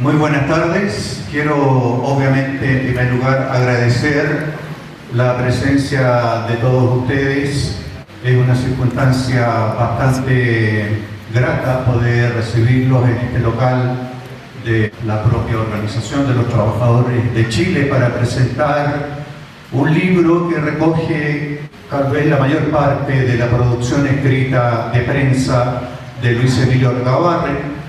Muy buenas tardes. Quiero, obviamente, en primer lugar, agradecer la presencia de todos ustedes. Es una circunstancia bastante grata poder recibirlos en este local de la propia Organización de los Trabajadores de Chile para presentar un libro que recoge tal vez la mayor parte de la producción escrita de prensa de Luis Emilio Recabarren.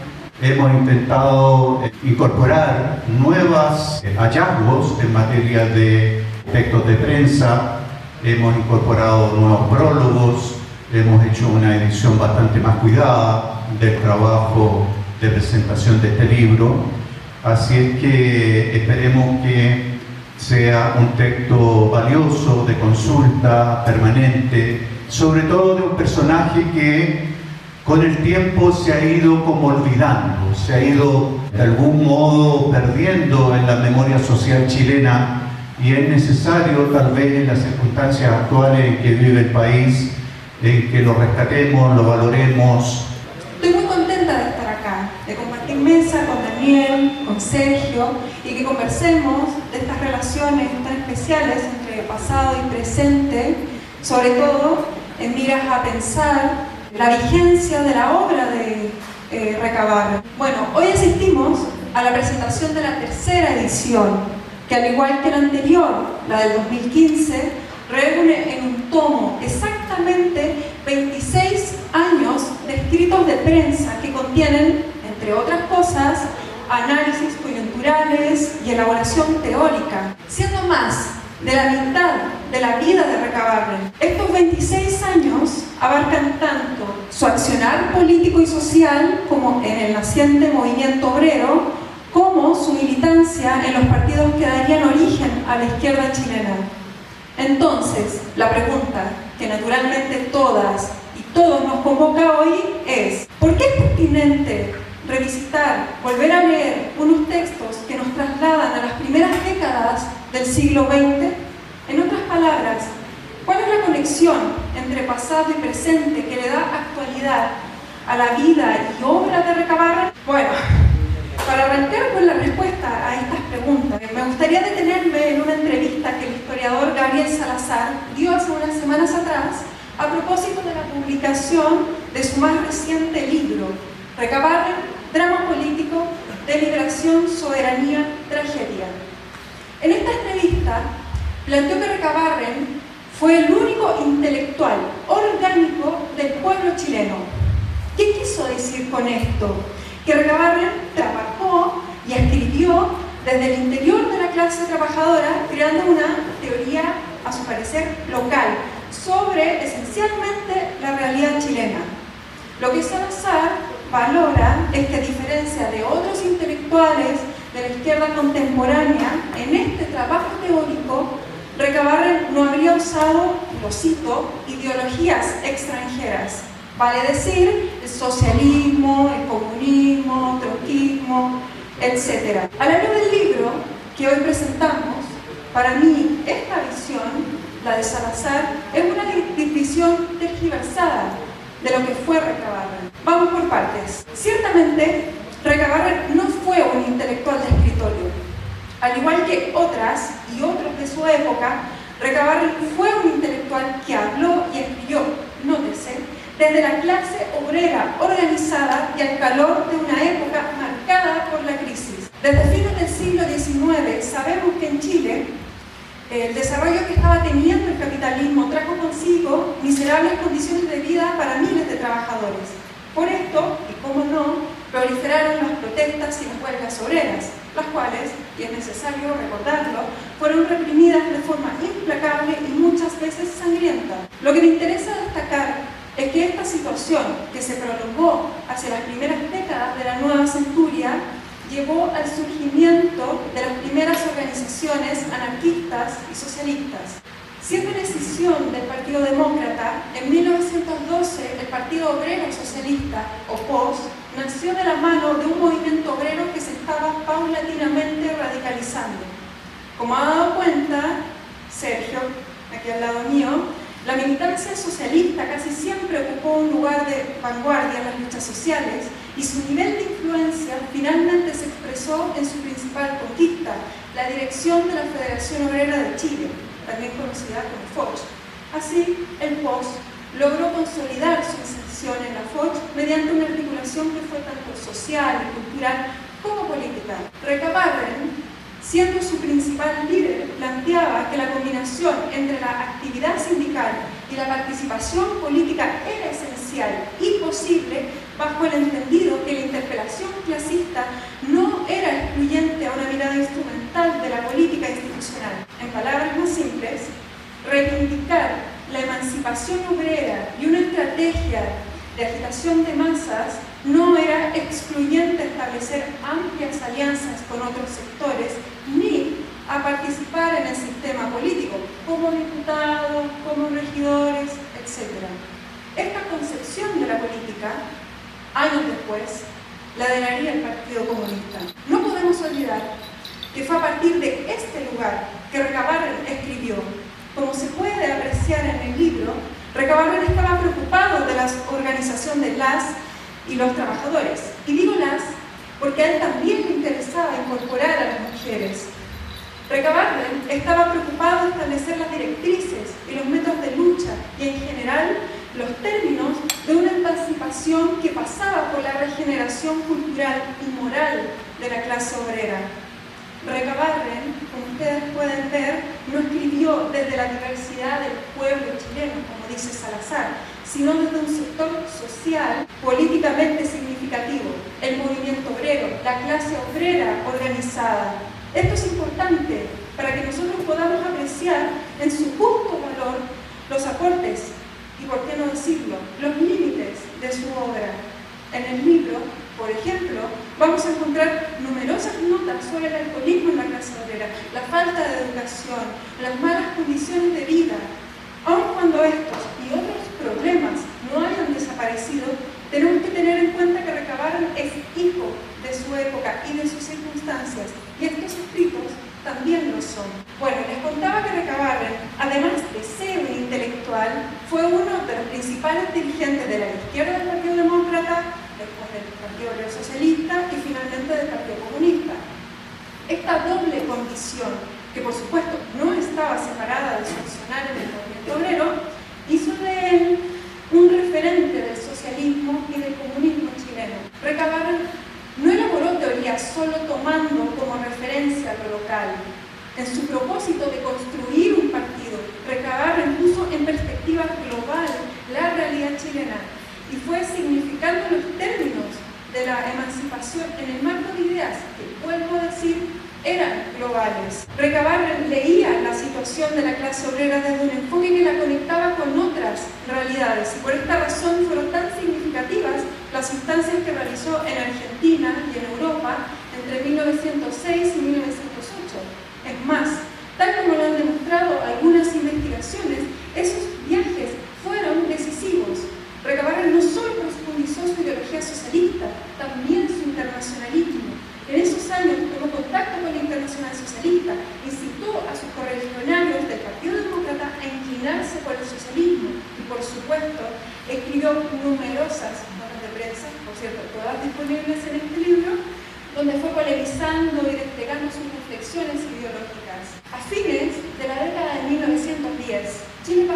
Hemos intentado incorporar nuevos hallazgos en materia de textos de prensa, hemos incorporado nuevos prólogos, hemos hecho una edición bastante más cuidada del trabajo de presentación de este libro, así es que esperemos que sea un texto valioso, de consulta permanente, sobre todo de un personaje que con el tiempo se ha ido como olvidando, se ha ido de algún modo perdiendo en la memoria social chilena, y es necesario, tal vez en las circunstancias actuales en que vive el país, en que lo rescatemos, lo valoremos. Estoy muy contenta de estar acá, de compartir mesa con Daniel, con Sergio, y que conversemos de estas relaciones tan especiales entre pasado y presente, sobre todo en miras a pensar la vigencia de la obra de Recabarren. Bueno, hoy asistimos a la presentación de la tercera edición, que al igual que la anterior, la del 2015, reúne en un tomo exactamente 26 años de escritos de prensa que contienen, entre otras cosas, análisis coyunturales y elaboración teórica, siendo más de la mitad de la vida de Recabarren. Estos 26 años abarcan tanto su accionar político y social como en el naciente movimiento obrero, como su militancia en los partidos que darían origen a la izquierda chilena. Entonces, la pregunta que naturalmente todas y todos nos convoca hoy es: ¿por qué es pertinente revisitar, volver a leer unos textos que nos trasladan a las primeras décadas del siglo XX? En otras palabras, ¿cuál es la conexión entre pasado y presente que le da actualidad a la vida y obra de Recabarren? Bueno, para arrancar con la respuesta a estas preguntas, me gustaría detenerme en una entrevista que el historiador Gabriel Salazar dio hace unas semanas atrás a propósito de la publicación de su más reciente libro, Recabarren, drama político de liberación, soberanía, tragedia. En esta entrevista planteó que Recabarren fue el único intelectual orgánico del pueblo chileno. ¿Qué quiso decir con esto? Que Recabarren trabajó y escribió desde el interior de la clase trabajadora, creando una teoría, a su parecer, local, sobre esencialmente la realidad chilena. Lo que Salazar valora es que, a diferencia de otros intelectuales de la izquierda contemporánea, en este trabajo teórico, Recabarren no habría usado, lo cito, ideologías extranjeras. Vale decir, el socialismo, el comunismo, trotskismo, etc. A la luz del libro que hoy presentamos, para mí esta visión, la de Salazar, es una visión tergiversada de lo que fue Recabarren. Vamos por partes. Ciertamente, Recabarren no fue un intelectual de escritorio. Al igual que otras y otros de su época, Recabarren fue un intelectual que habló y escribió, nótese, desde la clase obrera organizada y al calor de una época marcada por la crisis. Desde fines del siglo XIX sabemos que en Chile el desarrollo que estaba teniendo el capitalismo trajo consigo miserables condiciones de vida para miles de trabajadores. Por esto, y cómo no, proliferaron las protestas y las huelgas obreras, las cuales, y es necesario recordarlo, fueron reprimidas de forma implacable y muchas veces sangrienta. Lo que me interesa destacar es que esta situación, que se prolongó hacia las primeras décadas de la nueva centuria, llevó al surgimiento de las primeras organizaciones anarquistas y socialistas. Siendo decisión del Partido Demócrata, en 1912 el Partido Obrero Socialista, o POS, nació de la mano de un movimiento obrero que se estaba paulatinamente radicalizando. Como ha dado cuenta Sergio, aquí al lado mío, la militancia socialista casi siempre ocupó un lugar de vanguardia en las luchas sociales y su nivel de influencia finalmente se expresó empezó en su principal conquista, la dirección de la Federación Obrera de Chile, también conocida como FOCH. Así, el POS logró consolidar su inserción en la FOCH mediante una articulación que fue tanto social y cultural como política. Recabarren, siendo su principal líder, planteaba que la combinación entre la actividad sindical y la participación política era esencial y posible bajo el entendido que la interpelación clasista no era excluyente a una mirada instrumental de la política institucional. En palabras más simples, reivindicar la emancipación obrera y una estrategia de agitación de masas no era excluyente establecer amplias alianzas con otros sectores ni a participar en el sistema político como diputados, como regidores, etc. Esta concepción de la política, años después, la heredaría el Partido Comunista. No podemos olvidar que fue a partir de este lugar que Recabarren escribió. Como se puede apreciar en el libro, Recabarren estaba preocupado de la organización de las y los trabajadores. Y digo las porque a él también le interesaba incorporar a las mujeres. Recabarren estaba preocupado de establecer las directrices y los métodos de lucha y en general los términos de una emancipación que pasaba por la regeneración cultural y moral de la clase obrera. Recabarren, como ustedes pueden ver, no escribió desde la diversidad del pueblo chileno, como dice Salazar, sino desde un sector social políticamente significativo, el movimiento obrero, la clase obrera organizada. Esto es importante para que nosotros podamos apreciar en su justo valor los aportes y, por qué no decirlo, los límites de su obra. En el libro, por ejemplo, vamos a encontrar numerosas notas sobre el alcoholismo en la clase obrera, la falta de educación, las malas condiciones de vida. Aun cuando estos y otros problemas no hayan desaparecido, tenemos que tener en cuenta que Recabarren es hijo de su época y de sus circunstancias, y estos escritos también lo son. Bueno, les contaba que Recabarren, además de ser un intelectual, fue uno de los principales dirigentes de la izquierda del Partido Demócrata, después del Partido Obrero Socialista y finalmente del Partido Comunista. Esta doble condición, que por supuesto no estaba separada de su accionar en el movimiento obrero, hizo de él un referente del socialismo y del comunismo chileno. Recabarren no elaboró teoría solo tomando como referencia lo local. En su propósito de construir un partido, Recabarren puso en perspectiva global la realidad chilena y fue significando los términos de la emancipación en el marco de ideas que, vuelvo a decir, eran globales. Recabarren leía la situación de la clase obrera desde un enfoque que la conectaba con otras realidades y por esta razón fueron tan significativas las instancias que realizó en Argentina y en Europa entre 1906 y 1908. Es más, tal como lo han demostrado algunas investigaciones, esos viajes fueron decisivos. Recabarren no solo profundizó su ideología socialista, también su internacionalismo. En esos años tomó contacto con la Internacional Socialista, incitó a sus correligionarios del Partido Demócrata a inclinarse por el socialismo y, por supuesto, escribió numerosas notas de prensa, por cierto, todas disponibles en este libro, donde fue polemizando y desplegando sus reflexiones ideológicas. A fines de la década de 1910, Chile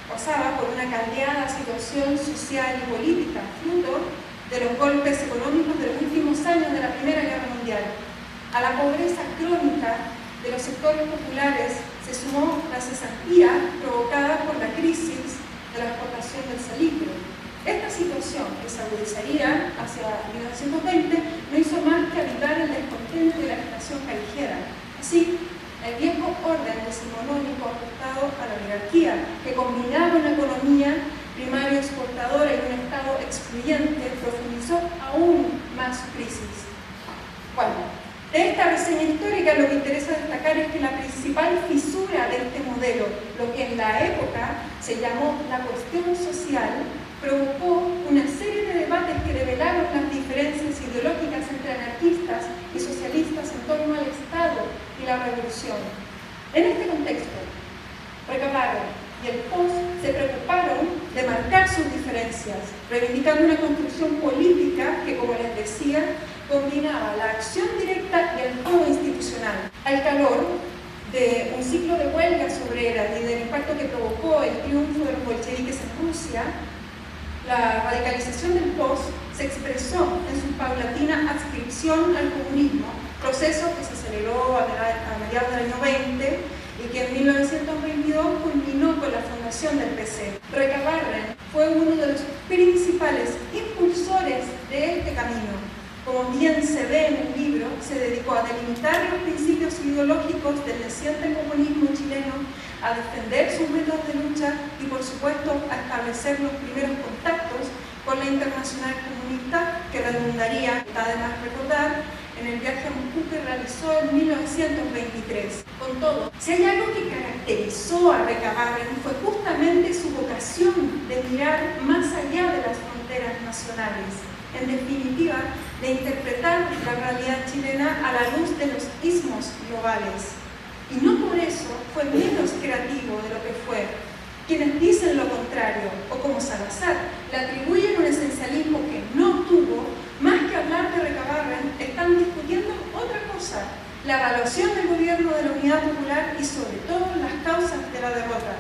pasaba por una caldeada situación social y política, fruto de los golpes económicos de los últimos años de la Primera Guerra Mundial. A la pobreza crónica de los sectores populares se sumó la cesantía provocada por la crisis de la exportación del salitre. Esta situación, que se agudizaría hacia 1920, no hizo más que avivar el descontento y la agitación callejera. Así, el viejo orden decimonónico ajustado a la oligarquía, que combinaba una economía primario exportadora y un Estado excluyente, profundizó aún más su crisis. Bueno, de esta reseña histórica lo que interesa destacar es que la principal fisura de este modelo, lo que en la época se llamó la cuestión social, provocó una serie de debates que revelaron las diferencias ideológicas entre anarquistas y socialistas en torno al Estado y la revolución. En este contexto, Recabarren y el POS se preocuparon de marcar sus diferencias, reivindicando una construcción política que, como les decía, combinaba la acción directa y el juego institucional. Al calor de un ciclo de huelgas obreras y del impacto que provocó el triunfo de los bolcheviques en Rusia, la radicalización del POS se expresó en su paulatina adscripción al comunismo, proceso que se aceleró a mediados del año 20 y que en 1922 culminó con la fundación del PC. Recabarren fue uno de los principales impulsores de este camino. Como bien se ve en el libro, se dedicó a delimitar los principios ideológicos del naciente comunismo chileno, a defender sus métodos de lucha y, por supuesto, a establecer los primeros contactos con la Internacional Comunista, que redundaría, está de más recordar, en el viaje a Moscú que realizó en 1923. Con todo, si hay algo que caracterizó a Recabarren fue justamente su vocación de mirar más allá de las fronteras nacionales. En definitiva, de interpretar la realidad chilena a la luz de los ismos globales. Y no por eso fue menos creativo de lo que fue. Quienes dicen lo contrario, o como Salazar, le atribuyen un esencialismo que no tuvo, más que hablar de Recabarren, están discutiendo otra cosa, la evaluación del gobierno de la Unidad Popular y sobre todo las causas de la derrota.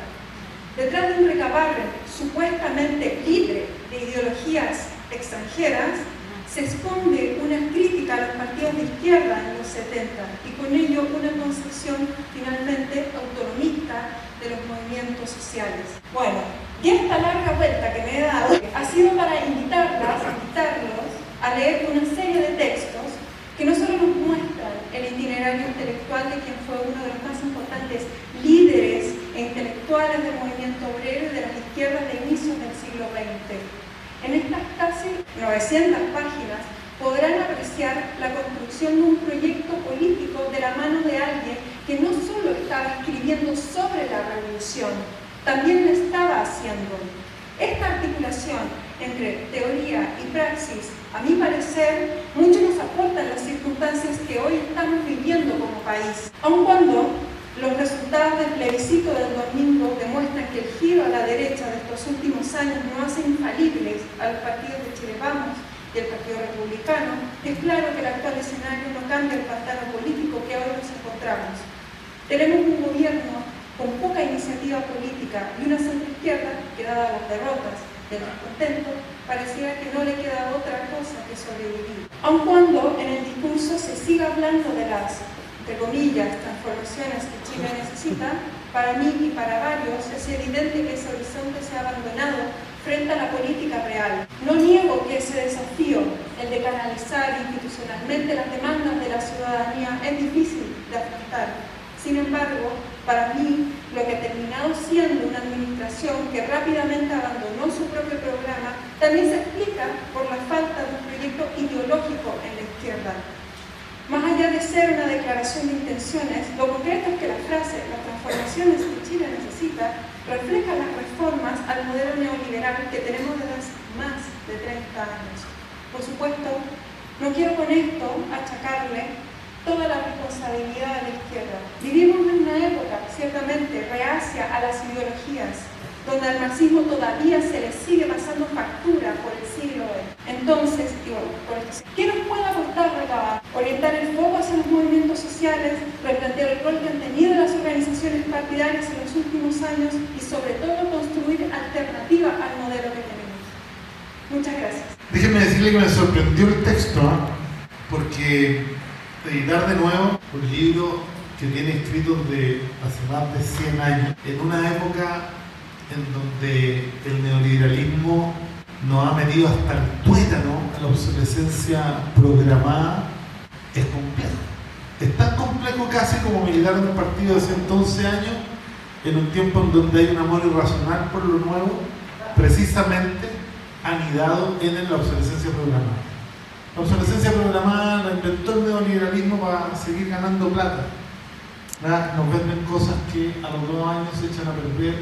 Detrás de un Recabarren supuestamente libre de ideologías extranjeras, se esconde una crítica a los partidos de izquierda en los 70 y con ello una concepción finalmente autonomista de los movimientos sociales. Bueno, y esta larga vuelta que me he dado ha sido para invitarlos a leer una serie de textos que no solo nos muestran el itinerario intelectual de quien fue uno de los más importantes líderes e intelectuales del movimiento obrero y de las izquierdas de inicios del siglo XX. En estas casi 900 páginas podrán apreciar la construcción de un proyecto político de la mano de alguien que no solo estaba escribiendo sobre la revolución, también lo estaba haciendo. Esta articulación entre teoría y praxis, a mi parecer, mucho nos aporta en las circunstancias que hoy estamos viviendo como país. Aun cuando los resultados del plebiscito del domingo demuestran que el giro a la derecha de estos últimos años no hace infalibles a los partidos de Chile Vamos y el Partido Republicano, es claro que el actual escenario no cambia el pantano político que hoy nos encontramos. Tenemos un gobierno con poca iniciativa política y una centroizquierda que, dadas las derrotas del descontento, pareciera que no le queda otra cosa que sobrevivir. Aun cuando en el discurso se siga hablando de las, entre comillas, transformaciones que Chile necesita, para mí y para varios es evidente que ese horizonte se ha abandonado frente a la política real. No niego que ese desafío, el de canalizar institucionalmente las demandas de la ciudadanía, es difícil de afrontar. Sin embargo, para mí, lo que ha terminado siendo una administración que rápidamente abandonó su propio programa, también se explica por la falta de un proyecto ideológico en la izquierda. Más allá de ser una declaración de intenciones, lo concreto es que la frase "las transformaciones que Chile necesita" refleja las reformas al modelo neoliberal que tenemos desde hace más de 30 años. Por supuesto, no quiero con esto achacarle toda la responsabilidad a la izquierda. Vivimos en una época, ciertamente, reacia a las ideologías, donde al marxismo todavía se le sigue pasando factura por el siglo XX. Entonces, ¿qué nos puede aportar Recabarren? Orientar el foco hacia los movimientos sociales, replantear el rol que han tenido las organizaciones partidarias en los últimos años y, sobre todo, construir alternativa al modelo que tenemos. Muchas gracias. Déjenme decirle que me sorprendió el texto, porque editar de nuevo un libro que tiene escrito de hace más de 100 años, en una época en donde el neoliberalismo nos ha metido hasta el tuétano a la obsolescencia programada, es complejo. Es tan complejo casi como militar en un partido de 111 años, en un tiempo en donde hay un amor irracional por lo nuevo, precisamente anidado en la obsolescencia programada. La obsolescencia programada la inventó el neoliberalismo para seguir ganando plata. Nos venden cosas que a los 2 años se echan a perder,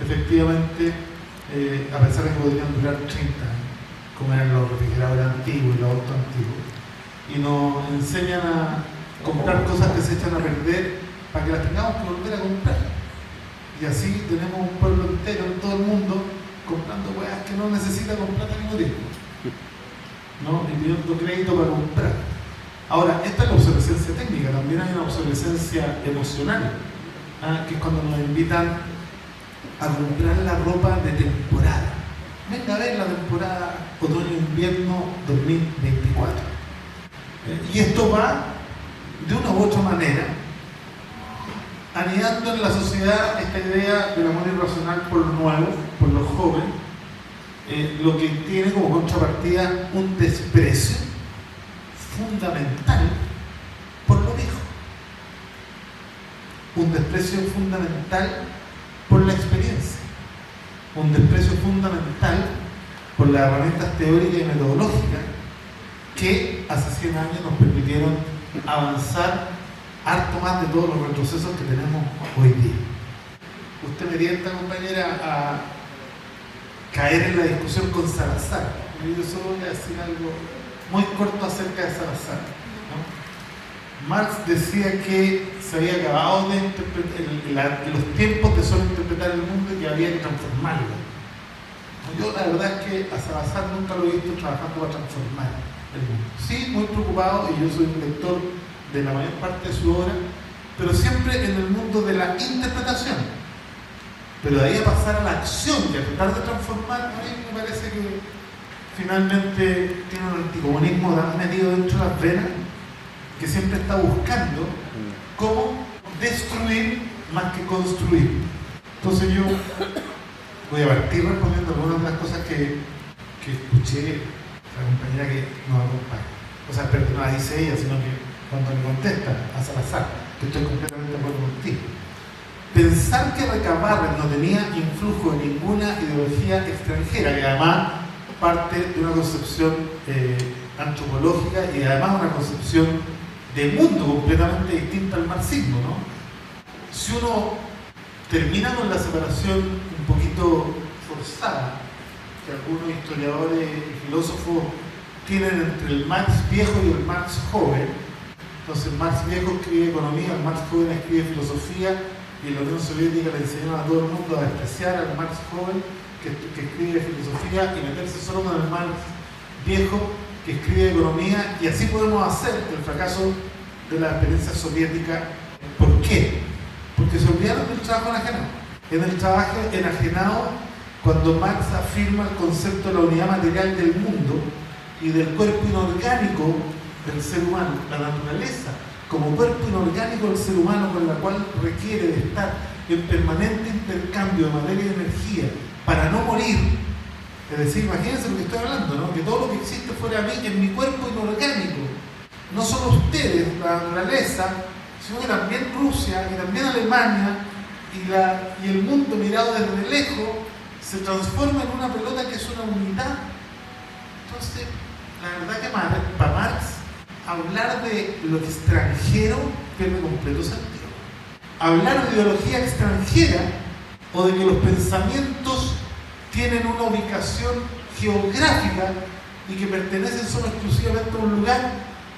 efectivamente, a pesar de que podrían durar 30 años, como eran los refrigeradores antiguos y los autos antiguos. Y nos enseñan a comprar cosas que se echan a perder para que las tengamos que volver a comprar. Y así tenemos un pueblo entero en todo el mundo comprando weas que no necesita con plata ni morir. ¿no? Y pidiendo crédito para comprar. Ahora, esta es la obsolescencia técnica, también hay una obsolescencia emocional, que es cuando nos invitan a comprar la ropa de temporada. Venga a ver la temporada otoño-invierno 2024. Y esto va, de una u otra manera, anidando en la sociedad esta idea del amor irracional por lo nuevo, por lo joven, lo que tiene como contrapartida un desprecio fundamental por lo viejo. Un desprecio fundamental por la experiencia. Un desprecio fundamental por las herramientas teóricas y metodológicas que hace 100 años nos permitieron avanzar harto más de todos los retrocesos que tenemos hoy día. Usted me tienta, compañera, a caer en la discusión con Salazar. Yo solo voy a decir algo muy corto acerca de Salazar, ¿no? Marx decía que se había acabado de los tiempos de solo interpretar el mundo y que había que transformarlo. Yo la verdad es que a Salazar nunca lo he visto trabajando para transformar el mundo. Sí, muy preocupado, y yo soy un lector de la mayor parte de su obra, pero siempre en el mundo de la interpretación. Pero de ahí a pasar a la acción y a tratar de transformar, a mí me parece que finalmente tiene un anticomunismo tan metido dentro de las venas que siempre está buscando cómo destruir más que construir. Entonces yo voy a partir respondiendo algunas de las cosas que escuché a la compañera que nos acompaña. O sea, pero no la dice ella, sino que cuando le contesta a Salazar, que estoy completamente de acuerdo contigo. Pensar que Recabarren no tenía influjo de ninguna ideología extranjera, que además parte de una concepción antropológica y además una concepción de mundo completamente distinta al marxismo, ¿no? Si uno termina con la separación un poquito forzada que algunos historiadores y filósofos tienen entre el Marx viejo y el Marx joven, entonces el Marx viejo escribe economía, el Marx joven escribe filosofía, y la Unión Soviética le enseñaron a todo el mundo a despreciar al Marx joven que escribe filosofía y meterse solo con el Marx viejo que escribe economía, y así podemos hacer el fracaso de la experiencia soviética. ¿Por qué? Porque se olvidaron del trabajo enajenado. En el trabajo enajenado, cuando Marx afirma el concepto de la unidad material del mundo y del cuerpo inorgánico del ser humano, la naturaleza como cuerpo inorgánico del ser humano, con la cual requiere de estar en permanente intercambio de materia y energía para no morir. Es decir, imagínense lo que estoy hablando, ¿no? Que todo lo que existe fuera de mí, en mi cuerpo inorgánico, no solo ustedes, la naturaleza, sino que también Rusia y también Alemania y el mundo mirado desde lejos se transforma en una pelota que es una unidad. Entonces, la verdad que para Marx hablar de lo extranjero pierde completo sentido. Hablar de ideología extranjera o de que los pensamientos tienen una ubicación geográfica y que pertenecen solo exclusivamente a un lugar,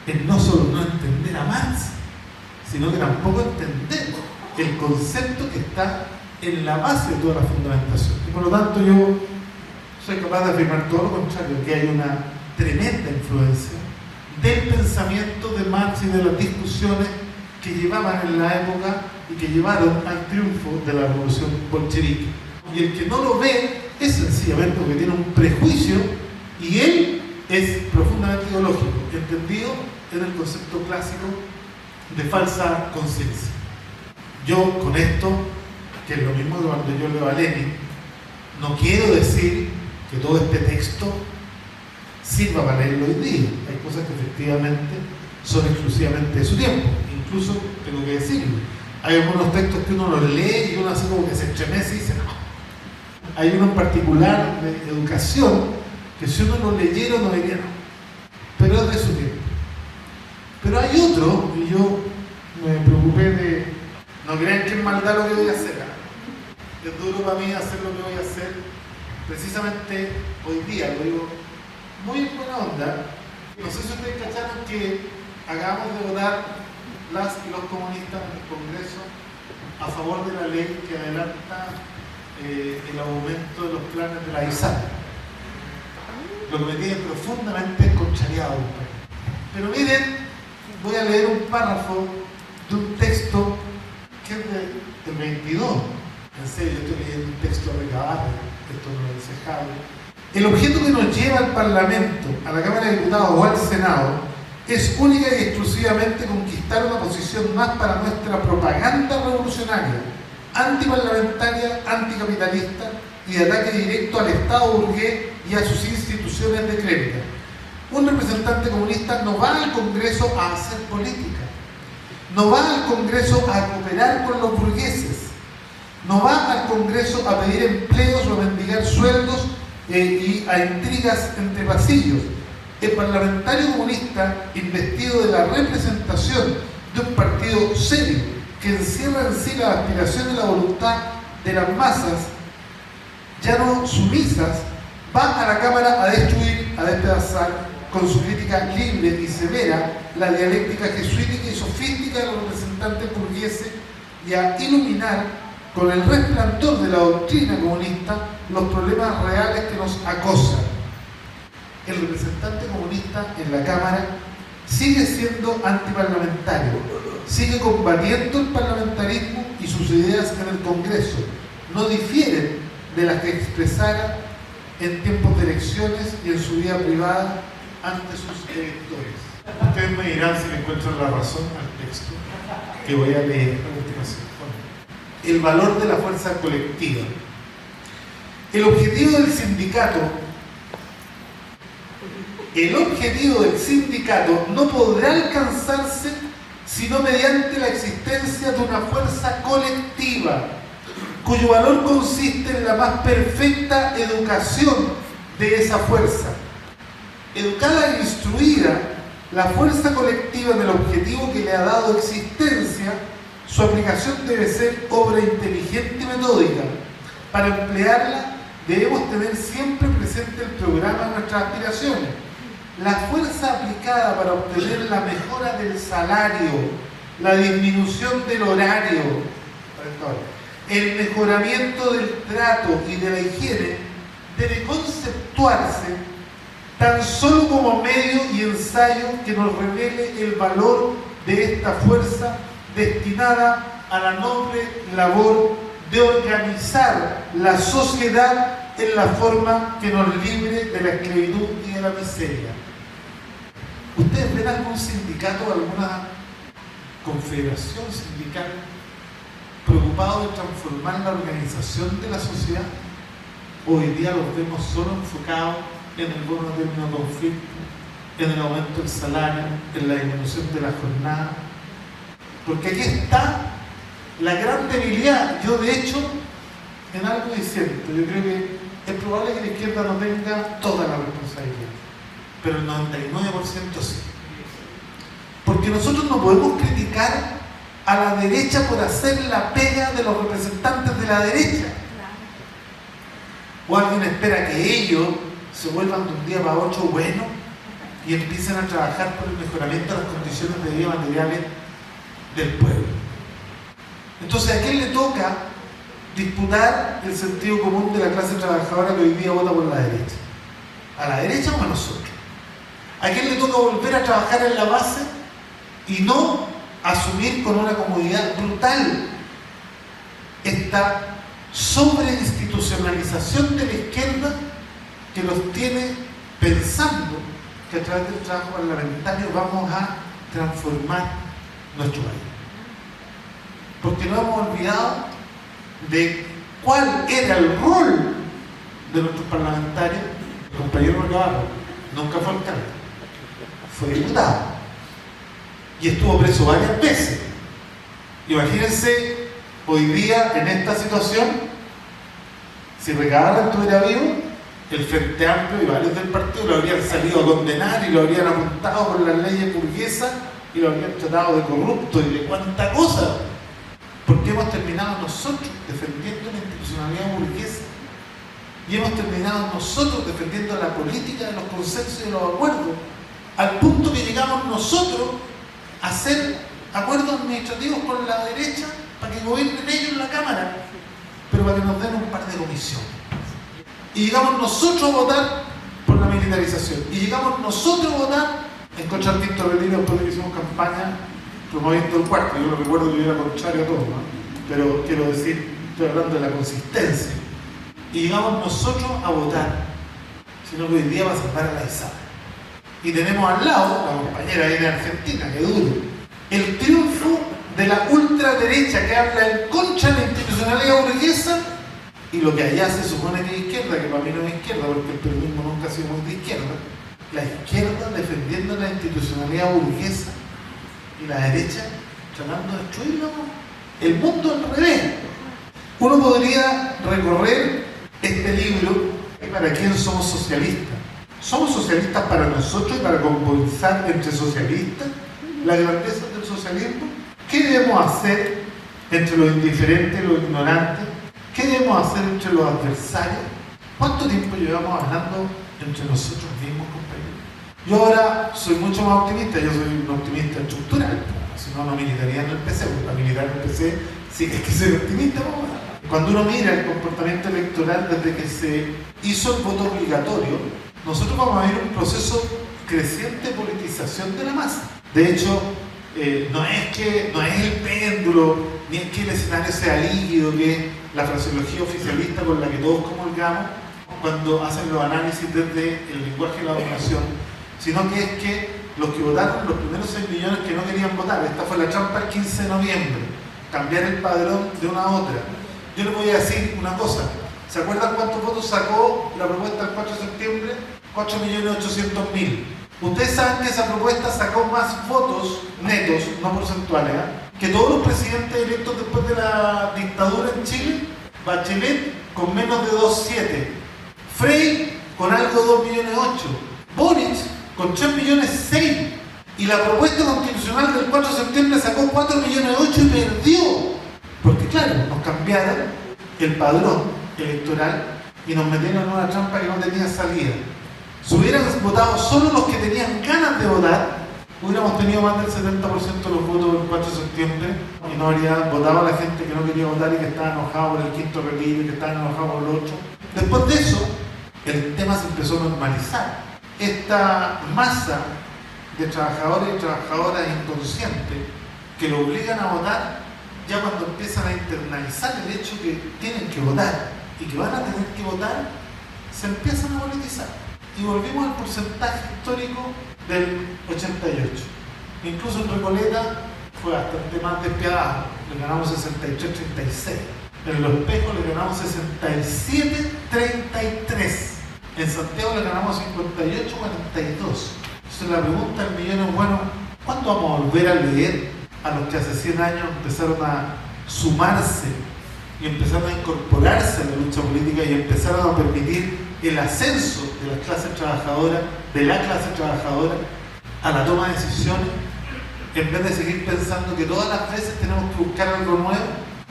es no solo no entender a Marx, sino que tampoco entender el concepto que está en la base de toda la fundamentación. Y por lo tanto yo soy capaz de afirmar todo lo contrario, que hay una tremenda influencia del pensamiento de Marx y de las discusiones que llevaban en la época y que llevaron al triunfo de la revolución bolchevique. Y el que no lo ve es sencillamente porque tiene un prejuicio, y él es profundamente ideológico, entendido en el concepto clásico de falsa conciencia. Yo con esto, que es lo mismo que cuando yo leo a Lenin, no quiero decir que todo este texto sirva para leerlo hoy día. Hay cosas que efectivamente son exclusivamente de su tiempo. Incluso, tengo que decirlo, hay algunos textos que uno los lee y uno así como que se estremece y dice no. Hay uno en particular de educación que si uno lo leyera no diría no, pero es de su tiempo. Pero hay otro, y yo me preocupé de no crean que es maldad lo que voy a hacer, es duro para mí hacer lo que voy a hacer precisamente hoy día, lo digo muy en buena onda. No sé si ustedes cacharon que acabamos de votar las y los comunistas en el Congreso a favor de la ley que adelanta el aumento de los planes de la ISAPRE. lo que me tiene profundamente contrariado. Pero miren, voy a leer un párrafo de un texto que es del 22. En serio, yo estoy leyendo un texto recabado, esto no lo dice Javi. El objeto que nos lleva al Parlamento, a la Cámara de Diputados o al Senado, es única y exclusivamente conquistar una posición más para nuestra propaganda revolucionaria, antiparlamentaria, anticapitalista y de ataque directo al Estado burgués y a sus instituciones de crédito. Un representante comunista no va al Congreso a hacer política, no va al Congreso a cooperar con los burgueses, no va al Congreso a pedir empleos o a mendigar sueldos y a intrigas entre pasillos. El parlamentario comunista, investido de la representación de un partido serio que encierra en sí la aspiración y la voluntad de las masas, ya no sumisas, va a la Cámara a destruir, a despedazar, con su crítica libre y severa, la dialéctica jesuítica y sofística de los representantes burgueses y a iluminar con el resplandor de la doctrina comunista los problemas reales que nos acosan. El representante comunista en la Cámara sigue siendo antiparlamentario, sigue combatiendo el parlamentarismo y sus ideas en el Congreso. No difieren de las que expresara en tiempos de elecciones y en su vida privada ante sus electores. Ustedes me dirán si le encuentran la razón al texto que voy a leer a continuación. El valor de la fuerza colectiva. El objetivo del sindicato no podrá alcanzarse sino mediante la existencia de una fuerza colectiva, cuyo valor consiste en la más perfecta educación de esa fuerza. Educada e instruida, la fuerza colectiva en el objetivo que le ha dado existencia, su aplicación debe ser obra inteligente y metódica. Para emplearla, debemos tener siempre presente el programa de nuestras aspiraciones. La fuerza aplicada para obtener la mejora del salario, la disminución del horario, el mejoramiento del trato y de la higiene, debe conceptuarse tan solo como medio y ensayo que nos revele el valor de esta fuerza destinada a la noble labor de organizar la sociedad en la forma que nos libre de la esclavitud y de la miseria. ¿Ustedes ven algún sindicato, alguna confederación sindical preocupado de transformar la organización de la sociedad? Hoy día los vemos solo enfocados en el bono de término conflicto, en el aumento del salario, en la disminución de la jornada. Porque aquí está la gran debilidad. Yo, de hecho, en algo diciendo, yo creo que es probable que la izquierda no tenga toda la responsabilidad, pero el 99% sí. Porque nosotros no podemos criticar a la derecha por hacer la pega de los representantes de la derecha. O alguien espera que ellos se vuelvan de un día para otro buenos y empiecen a trabajar por el mejoramiento de las condiciones de vida materiales del pueblo. Entonces, ¿a quién le toca disputar el sentido común de la clase trabajadora que hoy día vota por la derecha? ¿A la derecha o a nosotros? ¿A quién le toca volver a trabajar en la base y no asumir con una comodidad brutal esta sobreinstitucionalización de la izquierda que nos tiene pensando que a través del trabajo parlamentario vamos a transformar nuestro país? Porque no hemos olvidado de cuál era el rol de nuestros parlamentarios. El compañero Navarro nunca fue alcalde, fue diputado y estuvo preso varias veces. Imagínense hoy día en esta situación, si Recabarren estuviera vivo, el Frente Amplio y varios del partido lo habrían salido a condenar y lo habrían apuntado por las leyes burguesas y lo habrían tratado de corrupto y de cuánta cosa. Porque hemos terminado nosotros defendiendo la institucionalidad burguesa y hemos terminado nosotros defendiendo la política de los consensos y de los acuerdos, al punto que llegamos nosotros a hacer acuerdos administrativos con la derecha para que gobiernen ellos en la Cámara, pero para que nos den un par de comisiones. Y llegamos nosotros a votar por la militarización. Y llegamos nosotros a votar en contra del quinto retiro después de que hicimos campaña promoviendo el cuarto. Yo lo recuerdo que yo era contrario a todo, ¿no? Pero quiero decir, estoy hablando de la consistencia. Y llegamos nosotros a votar, sino que hoy día va a salvar a la ISAPRE. Y tenemos al lado, la compañera de Argentina, que duro, el triunfo de la ultraderecha que habla en contra de la institucionalidad burguesa y lo que allá se supone que es izquierda, que para mí no es izquierda, porque el peronismo nunca ha sido muy de izquierda. La izquierda defendiendo la institucionalidad burguesa y la derecha tratando de destruirlo. El mundo al revés. Uno podría recorrer este libro. ¿Para quién somos socialistas? ¿Somos socialistas para nosotros y para compensar entre socialistas la grandeza del socialismo? ¿Qué debemos hacer entre los indiferentes y los ignorantes? ¿Qué debemos hacer entre los adversarios? ¿Cuánto tiempo llevamos hablando entre nosotros mismos, compañeros? Yo ahora soy mucho más optimista, yo soy un optimista estructural, si no, no militaría en el PC, porque para militar en el PC sí que hay que ser optimista. Cuando uno mira el comportamiento electoral desde que se hizo el voto obligatorio, nosotros vamos a ver un proceso creciente de politización de la masa. De hecho, no es el péndulo, ni es que el escenario sea líquido, que es la fraseología oficialista con la que todos comulgamos cuando hacen los análisis desde el lenguaje de la dominación, sino que es que los que votaron, los primeros 6 millones que no querían votar, esta fue la trampa el 15 de noviembre, cambiar el padrón de una a otra. Yo les voy a decir una cosa, ¿se acuerdan cuántos votos sacó la propuesta del 4 de septiembre? 4.800.000. Ustedes saben que esa propuesta sacó más votos netos, no porcentuales, que todos los presidentes electos después de la dictadura en Chile. Bachelet con menos de 2.7, Frey con algo de 2.800.000, Boric con 3.600.000, y la propuesta constitucional del 4 de septiembre sacó 4.800.000 y perdió, porque claro, nos cambiaron el padrón electoral y nos metieron en una trampa que no tenía salida. Si hubieran votado solo los que tenían ganas de votar, hubiéramos tenido más del 70% de los votos del 4 de septiembre y no habría votado a la gente que no quería votar y que estaba enojado por el quinto retiro y que estaba enojado por el 8. Después de eso, el tema se empezó a normalizar. Esta masa de trabajadores y trabajadoras inconscientes que lo obligan a votar, ya cuando empiezan a internalizar el hecho que tienen que votar y que van a tener que votar, se empiezan a politizar. Y volvimos al porcentaje histórico del 88. Incluso en Recoleta fue bastante más despiadado, le ganamos 63-36. En Los Espejos le ganamos 67-33. En Santiago le ganamos 58-42. Entonces la pregunta del millón es, bueno, ¿cuándo vamos a volver a leer a los que hace 100 años empezaron a sumarse y empezaron a incorporarse a la lucha política y empezaron a permitir el ascenso de la clase trabajadora a la toma de decisiones, en vez de seguir pensando que todas las veces tenemos que buscar algo nuevo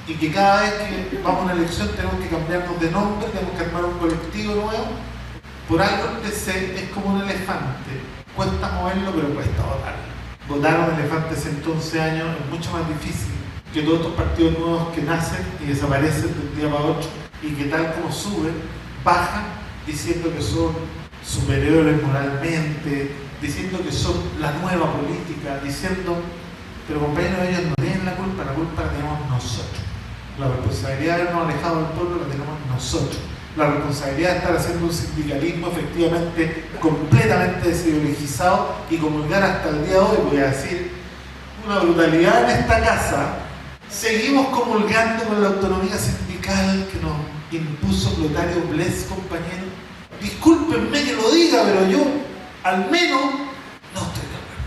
y que cada vez que vamos a una elección tenemos que cambiarnos de nombre, tenemos que armar un colectivo nuevo? Por algo el PC es como un elefante, cuesta moverlo pero cuesta votarlo. Votar un elefante hace 11 años es mucho más difícil que todos estos partidos nuevos que nacen y desaparecen de un día para otro y que tal como suben, bajan diciendo que son superiores moralmente, diciendo que son la nueva política, diciendo, pero compañeros, ellos no tienen la culpa la tenemos nosotros. La responsabilidad de habernos alejado del pueblo la tenemos nosotros. La responsabilidad de estar haciendo un sindicalismo efectivamente completamente desideologizado y comulgar hasta el día de hoy, voy a decir, una brutalidad en esta casa. Seguimos comulgando con la autonomía sindical que nos impuso Plotario Bless, compañero. Discúlpenme que lo diga, pero yo al menos no estoy de acuerdo.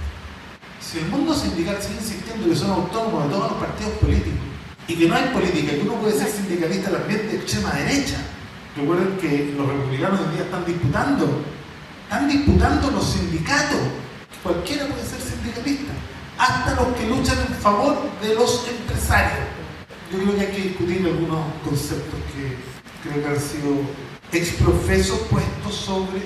Si el mundo sindical sigue insistiendo que son autónomos de todos los partidos políticos y que no hay política, que uno puede ser sindicalista también de extrema derecha. Recuerden que los republicanos hoy día están disputando los sindicatos. Cualquiera puede ser sindicalista, hasta los que luchan en favor de los empresarios. Yo creo que hay que discutir algunos conceptos que creo que han sido exprofesos puestos sobre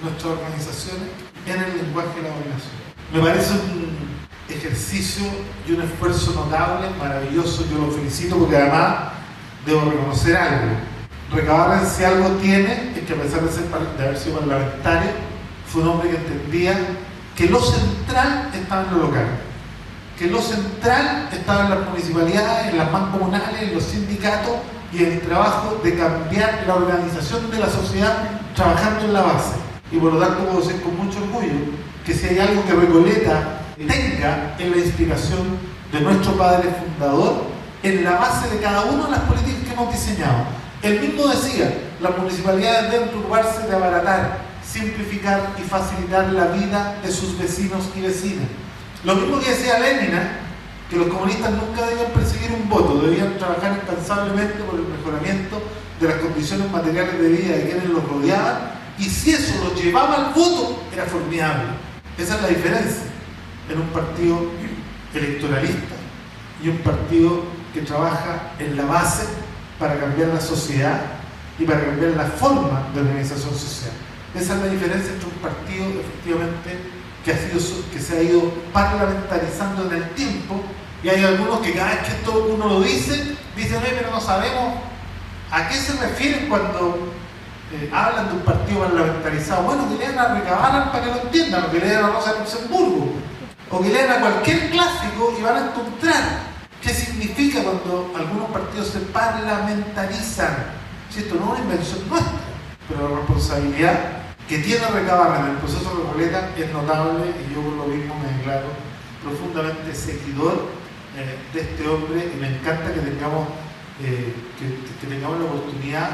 nuestras organizaciones en el lenguaje de la dominación. Me parece un ejercicio y un esfuerzo notable, maravilloso. Yo lo felicito porque además debo reconocer algo. Recabarren, si algo tiene, es que a pesar de haber sido parlamentario, fue un hombre que entendía que lo central estaba en lo local, que lo central estaba en las municipalidades, en las mancomunales, en los sindicatos y en el trabajo de cambiar la organización de la sociedad trabajando en la base. Y por lo tanto puedo decir con mucho orgullo que si hay algo que Recoleta tenga en la inspiración de nuestro padre fundador, en la base de cada una de las políticas que hemos diseñado. Él mismo decía, las municipalidades deben preocuparse de abaratar, simplificar y facilitar la vida de sus vecinos y vecinas. Lo mismo que decía Lenin, que los comunistas nunca debían perseguir un voto, debían trabajar incansablemente por el mejoramiento de las condiciones materiales de vida de quienes los rodeaban, y si eso los llevaba al voto, era formidable. Esa es la diferencia en un partido electoralista y un partido que trabaja en la base para cambiar la sociedad y para cambiar la forma de organización social. Esa es la diferencia entre un partido, efectivamente, que se ha ido parlamentarizando en el tiempo, y hay algunos que cada vez que esto uno lo dice, dicen, pero no sabemos a qué se refieren cuando hablan de un partido parlamentarizado. Bueno, que lean a Recabarren para que lo entiendan, o que lean a Rosa Luxemburgo, o que lean a cualquier clásico y van a encontrar qué significa cuando algunos partidos se parlamentarizan. Si esto no es una invención nuestra, pero la responsabilidad que tiene Recabarren en el proceso de Recoleta es notable, y yo por lo mismo me declaro profundamente seguidor de este hombre, y me encanta que tengamos la oportunidad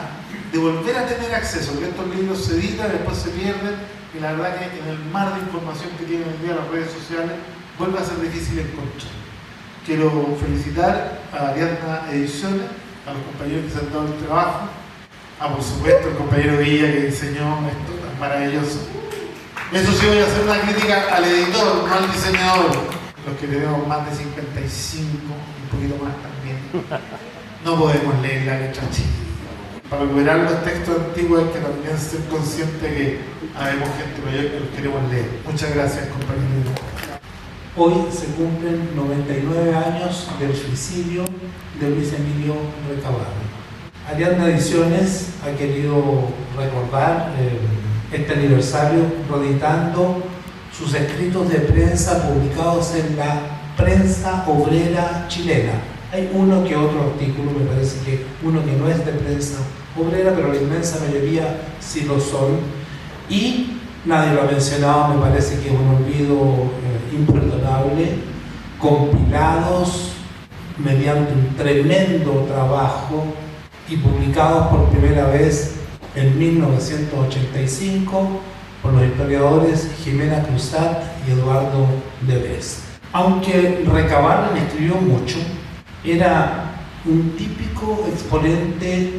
de volver a tener acceso, porque estos libros se editan, después se pierden, y la verdad que en el mar de información que tienen hoy día las redes sociales vuelve a ser difícil encontrar. Quiero felicitar a Ariadna Ediciones, a los compañeros que se han dado el trabajo, por supuesto el compañero Villa que diseñó esto tan maravilloso. Eso sí, voy a hacer una crítica al editor, no al diseñador. Los que tenemos más de 55, un poquito más también, no podemos leer la letra chica. Para recuperar los textos antiguos hay que también ser consciente que habemos gente mayor que los queremos leer. Muchas gracias, compañeros. Hoy se cumplen 99 años del suicidio de Luis Emilio Recabarren. Ariadna Ediciones ha querido recordar este aniversario reeditando sus escritos de prensa publicados en la prensa obrera chilena. Hay uno que otro artículo, me parece que uno que no es de prensa obrera, pero la inmensa mayoría sí lo son. Y nadie lo ha mencionado, me parece que es un olvido imperdonable, compilados mediante un tremendo trabajo y publicados por primera vez en 1985 por los historiadores Jimena Cruzat y Eduardo Devers. Aunque Recabarren escribió mucho, era un típico exponente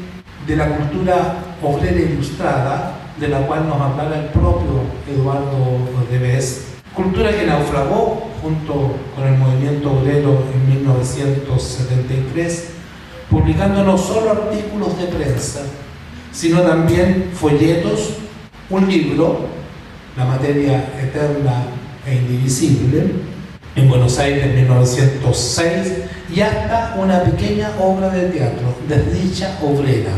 de la cultura obrera ilustrada, de la cual nos hablara el propio Eduardo Devers, cultura que naufragó junto con el movimiento obrero en 1973, publicando no solo artículos de prensa, sino también folletos, un libro, La materia eterna e indivisible, en Buenos Aires en 1906, y hasta una pequeña obra de teatro, Desdicha obrera.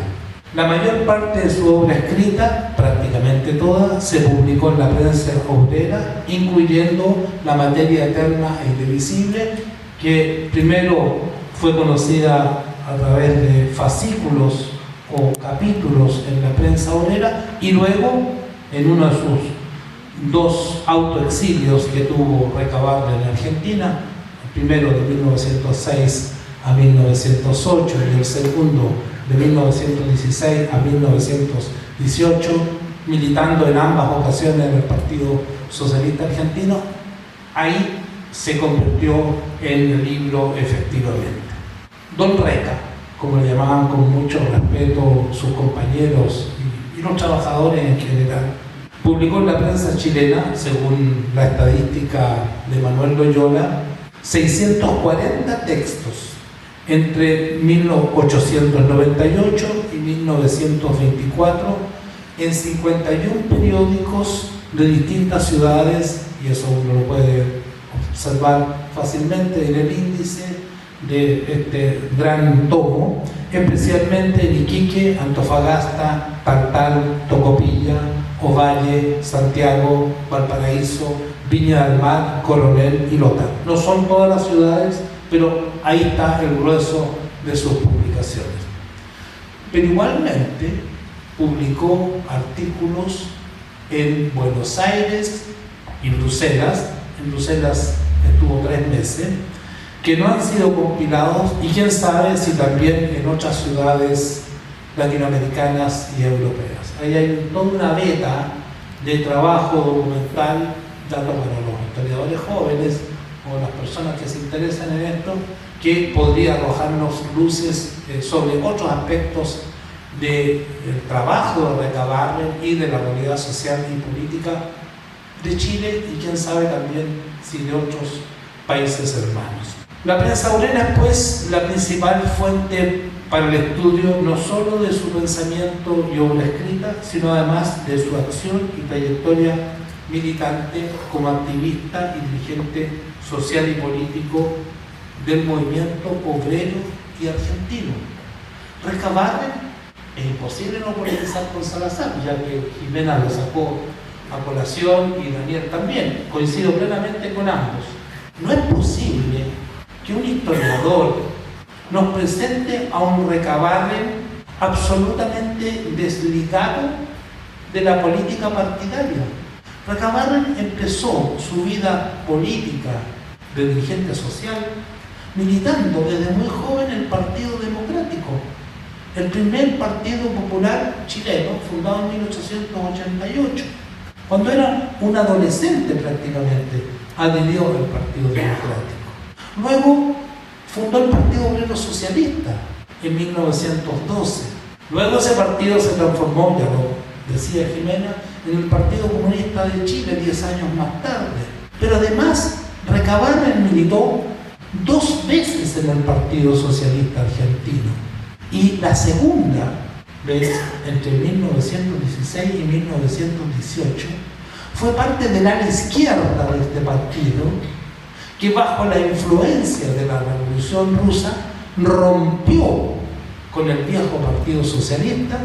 La mayor parte de su obra escrita, prácticamente toda, se publicó en la prensa obrera, incluyendo La materia eterna e indivisible, que primero fue conocida a través de fascículos o capítulos en la prensa obrera, y luego en uno de sus dos autoexilios que tuvo Recabarren en Argentina, el primero de 1906 a 1908 y el segundo de 1916 a 1918, militando en ambas ocasiones en el Partido Socialista Argentino. Ahí se convirtió en el libro efectivamente. Don Reca, como le llamaban con mucho respeto sus compañeros y los trabajadores en general, publicó en la prensa chilena, según la estadística de Manuel Loyola, 640 textos entre 1898 y 1924 en 51 periódicos de distintas ciudades, y eso uno lo puede observar fácilmente en el índice de este gran tomo, especialmente en Iquique, Antofagasta, Taltal, Tocopilla, Ovalle, Santiago, Valparaíso, Viña del Mar, Coronel y Lota. No son todas las ciudades, pero ahí está el grueso de sus publicaciones. Pero igualmente publicó artículos en Buenos Aires y Bruselas. En Bruselas estuvo 3 meses, que no han sido compilados, y quién sabe si también en otras ciudades latinoamericanas y europeas. Ahí hay toda una beta de trabajo documental, tanto para los historiadores jóvenes o las personas que se interesan en esto, que podría arrojarnos luces sobre otros aspectos del trabajo de Recabarren y de la realidad social y política de Chile, y quién sabe también si de otros países hermanos. La prensa obrera es pues la principal fuente para el estudio no solo de su pensamiento y obra escrita, sino además de su acción y trayectoria militante como activista y dirigente social y político del movimiento obrero y argentino. Recabarren es imposible no politizar con Salazar, ya que Jimena lo sacó a colación y Daniel también. Coincido plenamente con ambos. No es posible que un historiador nos presente a un Recabarren absolutamente desligado de la política partidaria. Recabarren empezó su vida política de dirigente social militando desde muy joven el Partido Democrático, el primer partido popular chileno, fundado en 1888. Cuando era un adolescente prácticamente, adhirió al Partido Democrático. Luego fundó el Partido Obrero Socialista en 1912. Luego ese partido se transformó, ya lo decía Jimena, en el Partido Comunista de Chile 10 años más tarde. Pero además, Recabarren militó 2 veces en el Partido Socialista Argentino. Y la segunda vez, entre 1916 y 1918, fue parte del ala izquierda de este partido, que bajo la influencia de la Revolución Rusa rompió con el viejo Partido Socialista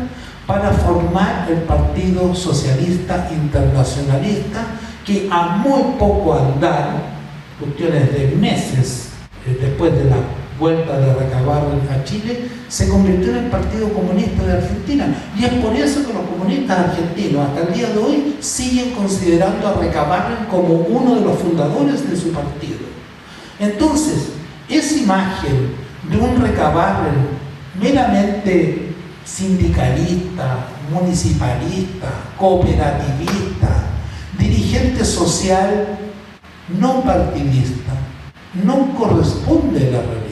para formar el Partido Socialista Internacionalista, que a muy poco andar, cuestiones de meses después de la vuelta de Recabarren a Chile, se convirtió en el Partido Comunista de Argentina. Y es por eso que los comunistas argentinos hasta el día de hoy siguen considerando a Recabarren como uno de los fundadores de su partido. Entonces, esa imagen de un Recabarren meramente sindicalista, municipalista, cooperativista, dirigente social, no partidista, no corresponde a la realidad.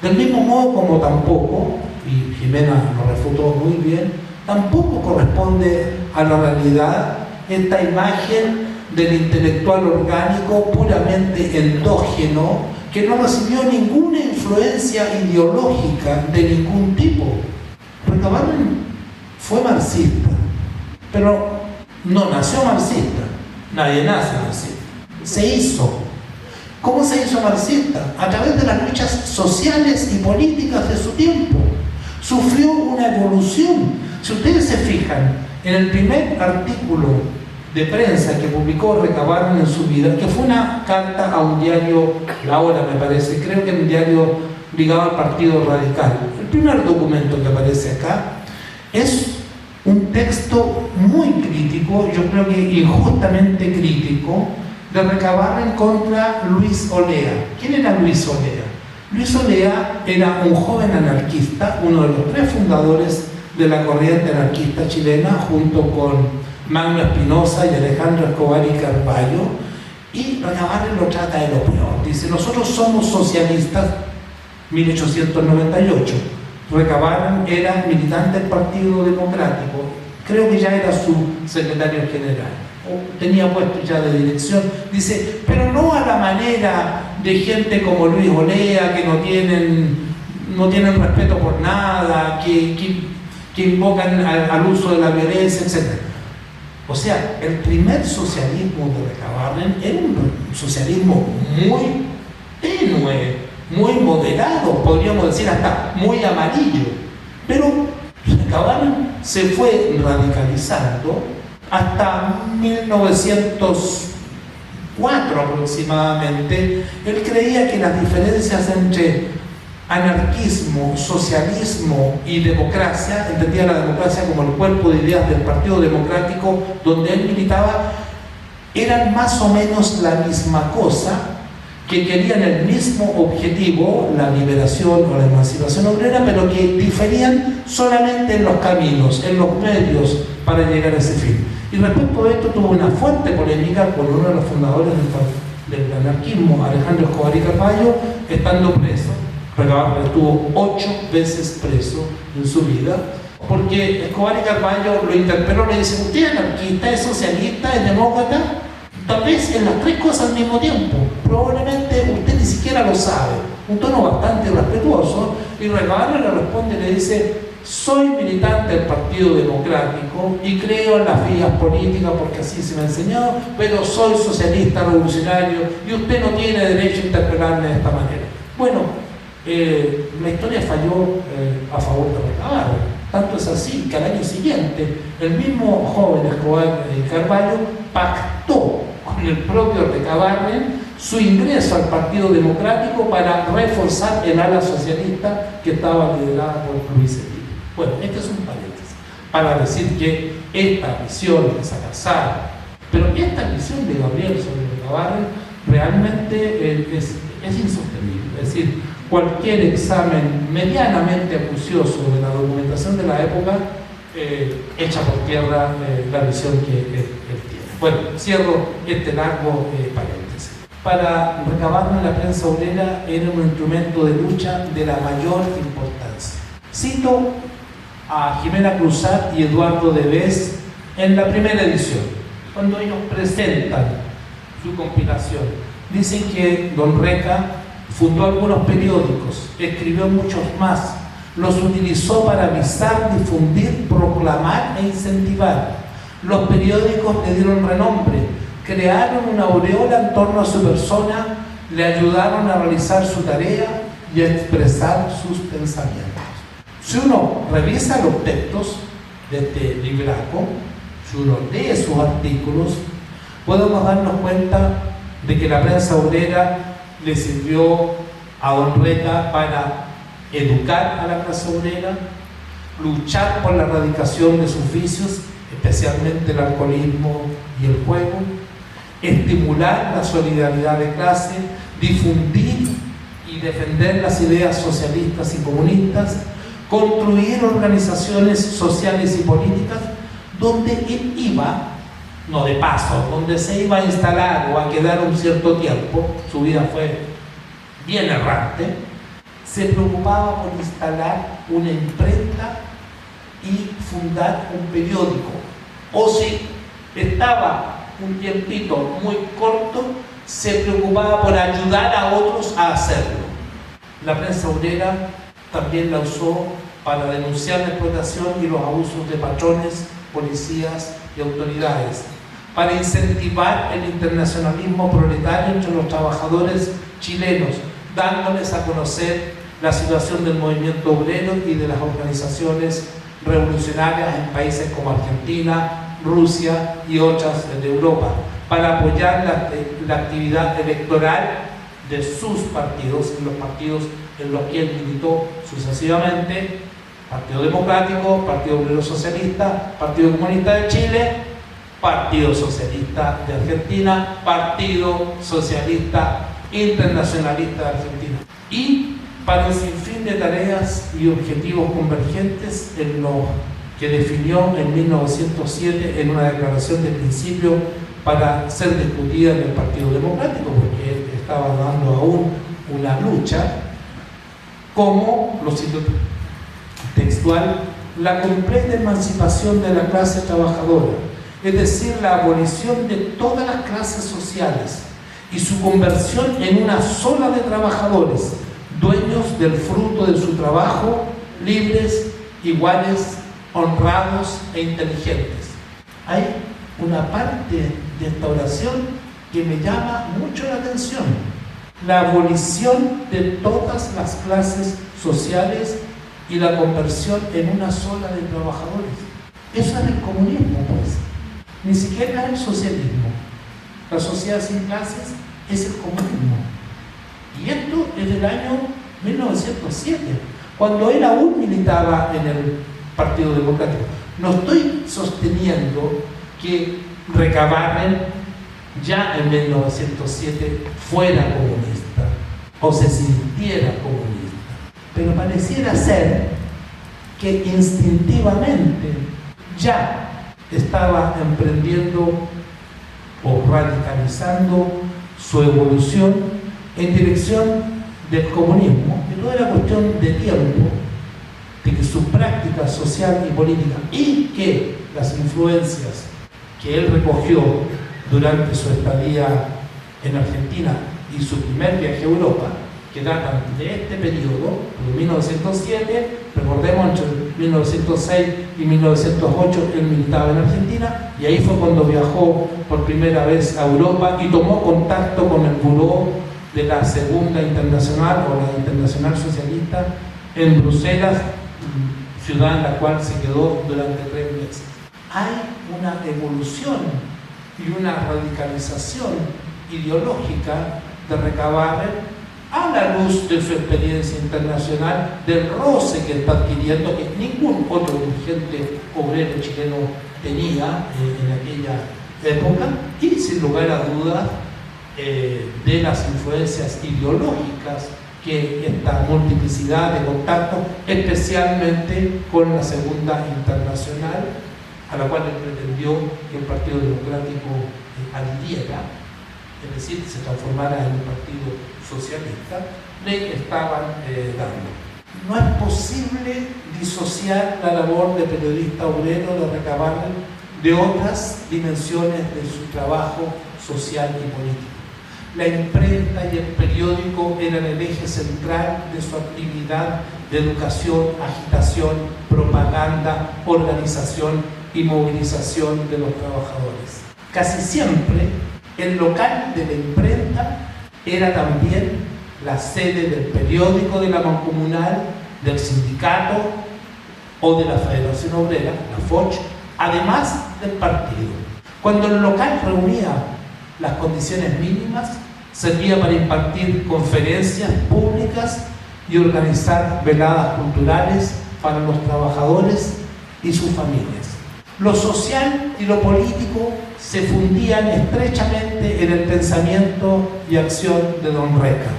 Del mismo modo como tampoco, y Jimena lo refutó muy bien, tampoco corresponde a la realidad esta imagen del intelectual orgánico puramente endógeno, que no recibió ninguna influencia ideológica de ningún tipo. Recabarren fue marxista, pero no nació marxista, nadie nace marxista, se hizo. ¿Cómo se hizo marxista? A través de las luchas sociales y políticas de su tiempo. Sufrió una evolución. Si ustedes se fijan, en el primer artículo de prensa que publicó Recabarren en su vida, que fue una carta a un diario, La Hora me parece, creo que un diario ligado al Partido Radical. El primer documento que aparece acá es un texto muy crítico, yo creo que injustamente crítico, de Recabarren contra Luis Olea. ¿Quién era Luis Olea? Luis Olea era un joven anarquista, uno de los 3 fundadores de la corriente anarquista chilena, junto con Magno Espinosa y Alejandro Escobar y Carballo, y Recabarren lo trata de lo peor. Dice, nosotros somos socialistas, 1898. Recabarren era militante del Partido Democrático, creo que ya era su secretario general, o tenía puesto ya de dirección. Dice, pero no a la manera de gente como Luis Olea, que no tienen respeto por nada, que invocan al uso de la violencia, etc. O sea, el primer socialismo de Recabarren era un socialismo muy tenue, muy moderados, podríamos decir hasta muy amarillo. Pero Recabarren se fue radicalizando hasta 1904 aproximadamente. Él creía que las diferencias entre anarquismo, socialismo y democracia, entendía la democracia como el cuerpo de ideas del Partido Democrático donde él militaba, eran más o menos la misma cosa, que querían el mismo objetivo, la liberación o la emancipación obrera, pero que diferían solamente en los caminos, en los medios para llegar a ese fin. Y respecto a esto tuvo una fuerte polémica con uno de los fundadores del anarquismo, Alejandro Escobar y Carballo, estando preso. Recabarren estuvo 8 veces preso en su vida, porque Escobar y Carballo lo interpeló, le dice: ¿usted es anarquista, es socialista, es demócrata? Tal vez en las 3 cosas al mismo tiempo. Probablemente usted ni siquiera lo sabe. Un tono bastante respetuoso. Y Recabarren le responde y le dice: soy militante del Partido Democrático y creo en las vías políticas porque así se me ha enseñado, pero soy socialista revolucionario y usted no tiene derecho a interpelarme de esta manera. Bueno, la historia falló a favor de Recabarren. Tanto es así que al año siguiente el mismo joven Escobar y Carballo pactó con el propio Recabarren su ingreso al Partido Democrático para reforzar el ala socialista que estaba liderada por Luis Elías. Bueno, este es un paréntesis para decir que esta visión de Salazar, pero esta visión de Gabriel sobre Recabarren realmente es insostenible. Es decir, cualquier examen medianamente acucioso de la documentación de la época echa por tierra la visión que él tiene. Bueno, cierro este largo paréntesis. Para Recabarren, la prensa obrera era un instrumento de lucha de la mayor importancia. Cito a Jimena Cruzat y Eduardo Debes en la primera edición, cuando ellos presentan su compilación. Dicen que don Reca fundó algunos periódicos, escribió muchos más, los utilizó para avisar, difundir, proclamar e incentivar. Los periódicos le dieron renombre, crearon una aureola en torno a su persona, le ayudaron a realizar su tarea y a expresar sus pensamientos. Si uno revisa los textos de este libraco, si uno lee sus artículos, podemos darnos cuenta de que la prensa obrera le sirvió a don Reca para educar a la clase obrera, luchar por la erradicación de sus vicios, especialmente el alcoholismo y el juego, estimular la solidaridad de clase, difundir y defender las ideas socialistas y comunistas, construir organizaciones sociales y políticas donde él iba, no de paso, donde se iba a instalar o a quedar un cierto tiempo. Su vida fue bien errante. Se preocupaba por instalar una imprenta y fundar un periódico, o si estaba un tiempito muy corto, se preocupaba por ayudar a otros a hacerlo. La prensa obrera también la usó para denunciar la explotación y los abusos de patrones, policías y autoridades, para incentivar el internacionalismo proletario entre los trabajadores chilenos, dándoles a conocer la situación del movimiento obrero y de las organizaciones revolucionarias en países como Argentina, Rusia y otras de Europa, para apoyar la actividad electoral de sus partidos, los partidos en los que él militó sucesivamente: Partido Democrático, Partido Obrero Socialista, Partido Comunista de Chile, Partido Socialista de Argentina, Partido Socialista Internacionalista de Argentina, y para un sinfín de tareas y objetivos convergentes en lo que definió en 1907 en una declaración de principio para ser discutida en el Partido Democrático, porque él estaba dando aún una lucha, como, lo cito textual, la completa emancipación de la clase trabajadora, es decir, la abolición de todas las clases sociales y su conversión en una sola de trabajadores, dueños del fruto de su trabajo, libres, iguales, honrados e inteligentes. Hay una parte de esta oración que me llama mucho la atención. la abolición de todas las clases sociales y la conversión en una sola de trabajadores. Eso es el comunismo, pues. Ni siquiera el socialismo. La sociedad sin clases es el comunismo. Y esto es del año 1907, cuando él aún militaba en el Partido Democrático. No estoy sosteniendo que Recabarren ya en 1907 fuera comunista o se sintiera comunista, pero pareciera ser que instintivamente ya estaba emprendiendo o radicalizando su evolución en dirección del comunismo, que no era cuestión de tiempo, de que su práctica social y política y que las influencias que él recogió durante su estadía en Argentina y su primer viaje a Europa, que datan de este periodo, de 1907, recordemos, entre 1906 y 1908 él militaba en Argentina, y ahí fue cuando viajó por primera vez a Europa y tomó contacto con el buró de la Segunda Internacional o la Internacional Socialista en Bruselas, ciudad en la cual se quedó durante 3 meses. Hay una evolución y una radicalización ideológica de Recabarren a la luz de su experiencia internacional, del roce que está adquiriendo, que ningún otro dirigente obrero chileno tenía en aquella época, y sin lugar a dudas de las influencias ideológicas que esta multiplicidad de contactos, especialmente con la Segunda Internacional, a la cual él pretendió que el Partido Democrático adhiriera, es decir, se transformara en un partido socialista, le estaban dando. No es posible disociar la labor de periodista obrero de Recabarren de otras dimensiones de su trabajo social y político. La imprenta y el periódico eran el eje central de su actividad de educación, agitación, propaganda, organización y movilización de los trabajadores. Casi siempre el local de la imprenta era también la sede del periódico de la Mancomunal, del sindicato o de la Federación Obrera, la FOCH, además del partido. Cuando el local reunía las condiciones mínimas, servía para impartir conferencias públicas y organizar veladas culturales para los trabajadores y sus familias. Lo social y lo político se fundían estrechamente en el pensamiento y acción de don Reca,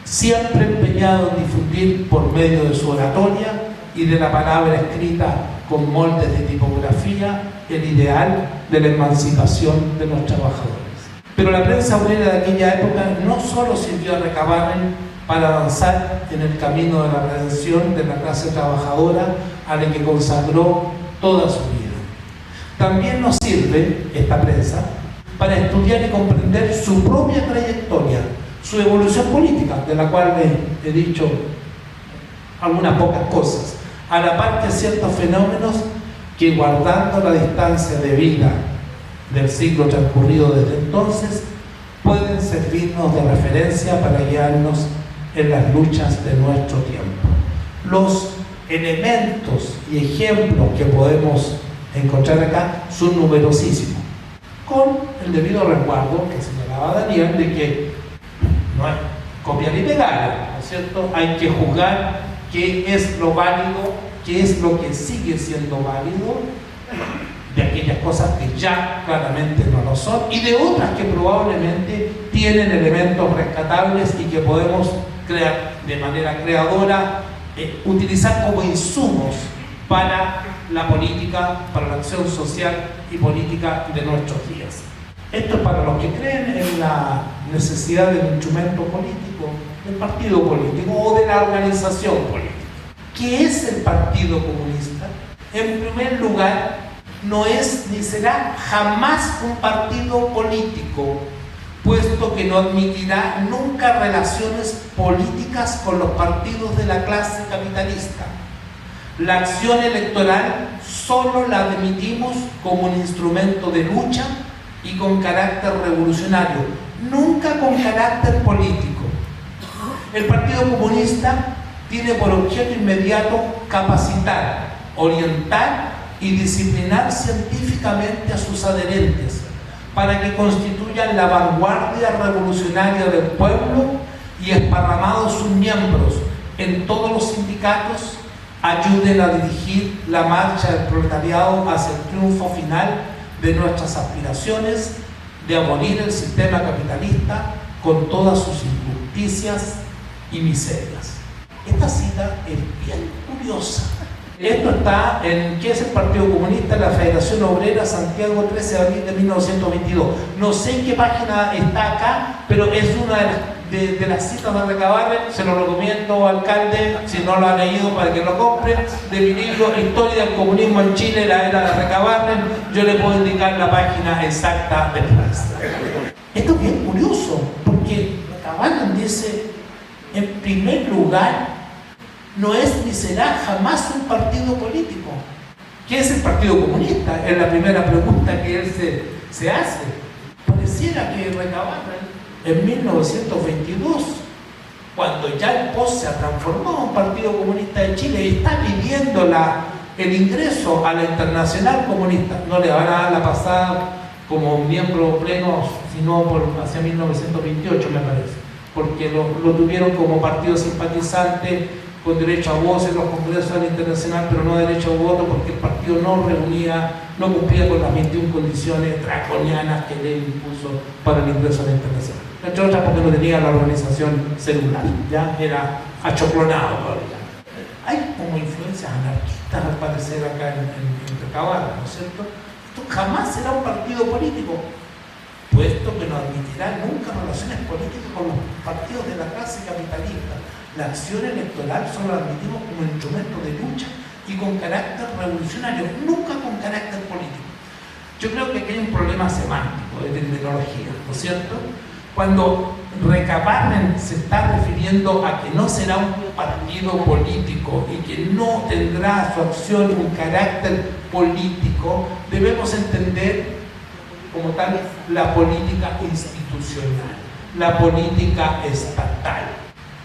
siempre empeñado en difundir por medio de su oratoria y de la palabra escrita con moldes de tipografía el ideal de la emancipación de los trabajadores. Pero la prensa obrera de aquella época no solo sirvió a Recabarren para avanzar en el camino de la redención de la clase trabajadora a la que consagró toda su vida. También nos sirve esta prensa para estudiar y comprender su propia trayectoria, su evolución política, de la cual he dicho algunas pocas cosas, a la par que ciertos fenómenos que, guardando la distancia de vida del siglo transcurrido desde entonces, pueden servirnos de referencia para guiarnos en las luchas de nuestro tiempo. Los elementos y ejemplos que podemos encontrar acá son numerosísimos, con el debido resguardo que señalaba Daniel de que no es copiar y pegar, ¿no es cierto? Hay que juzgar qué es lo válido, qué es lo que sigue siendo válido, de aquellas cosas que ya claramente no lo son y de otras que probablemente tienen elementos rescatables y que podemos crear de manera creadora, utilizar como insumos para la política, para la acción social y política de nuestros días. Esto es para los que creen en la necesidad del instrumento político, del partido político o de la organización política. ¿Qué es el Partido Comunista? En primer lugar, no es ni será jamás un partido político, puesto que no admitirá nunca relaciones políticas con los partidos de la clase capitalista. La acción electoral solo la admitimos como un instrumento de lucha y con carácter revolucionario, nunca con carácter político. El Partido Comunista tiene por objeto inmediato capacitar, orientar y disciplinar científicamente a sus adherentes para que constituyan la vanguardia revolucionaria del pueblo y, esparramados sus miembros en todos los sindicatos, ayuden a dirigir la marcha del proletariado hacia el triunfo final de nuestras aspiraciones de abolir el sistema capitalista con todas sus injusticias y miserias. Esta cita es bien curiosa. Esto está en ¿qué es el Partido Comunista? La Federación Obrera, Santiago, 13 de abril de 1922. No sé en qué página está acá, pero es una de las citas de Recabarren. Se lo recomiendo, alcalde, si no lo ha leído, para que lo compre, de mi libro Historia del Comunismo en Chile, la era de Recabarren. Yo le puedo indicar la página exacta de Plaza. Esto es bien curioso, porque Recabarren dice, en primer lugar, no es ni será jamás un partido político. ¿Qué es el Partido Comunista? Es la primera pregunta que él se hace. Pareciera que Recabarren, en 1922, cuando ya el POS se ha transformado en un Partido Comunista de Chile y está pidiendo el ingreso a la Internacional Comunista, no le van a dar la pasada como miembro pleno, sino hacia 1928, me parece, porque lo tuvieron como partido simpatizante con derecho a voz en los congresos de la Internacional, pero no derecho a voto, porque el partido no cumplía con las 21 condiciones draconianas que le impuso para el ingreso a la Internacional. Entre otras, porque no tenía la organización celular, ya era achoclonado todavía. Hay como influencias anarquistas al parecer acá en Recabarren, ¿no es cierto? Esto jamás será un partido político, puesto que no admitirá nunca relaciones políticas con los partidos de la clase capitalista. La acción electoral solo la admitimos como instrumento de lucha y con carácter revolucionario, nunca con carácter político. Yo creo que aquí hay un problema semántico de terminología, ¿no es cierto? Cuando Recabarren se está refiriendo a que no será un partido político y que no tendrá su acción un carácter político, debemos entender como tal la política institucional, la política estatal.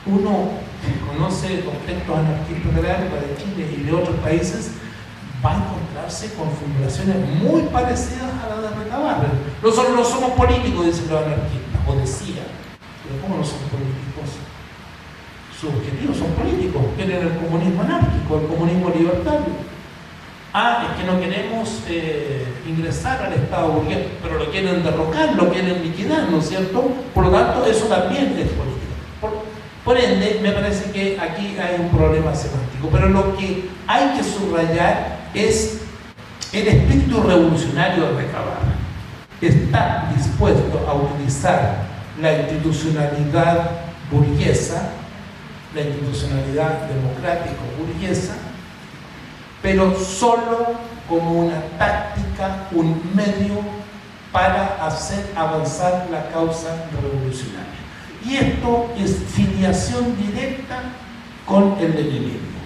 Uno que conoce contextos anarquistas de la época de Chile y de otros países va a encontrarse con formulaciones muy parecidas a las de Recabarren. Nosotros no somos políticos, dicen los anarquistas, o decían. Pero ¿cómo no son políticos? Sus objetivos son políticos. Quieren el comunismo anárquico, el comunismo libertario. Es que no queremos ingresar al Estado burgués, pero lo quieren derrocar, lo quieren liquidar, ¿no es cierto? Por lo tanto, eso también es política. Por ende, me parece que aquí hay un problema semántico, pero lo que hay que subrayar es el espíritu revolucionario de Recabarren. Está dispuesto a utilizar la institucionalidad burguesa, la institucionalidad democrático-burguesa, pero solo como una táctica, un medio para hacer avanzar la causa revolucionaria. Y esto es filiación directa con el leninismo.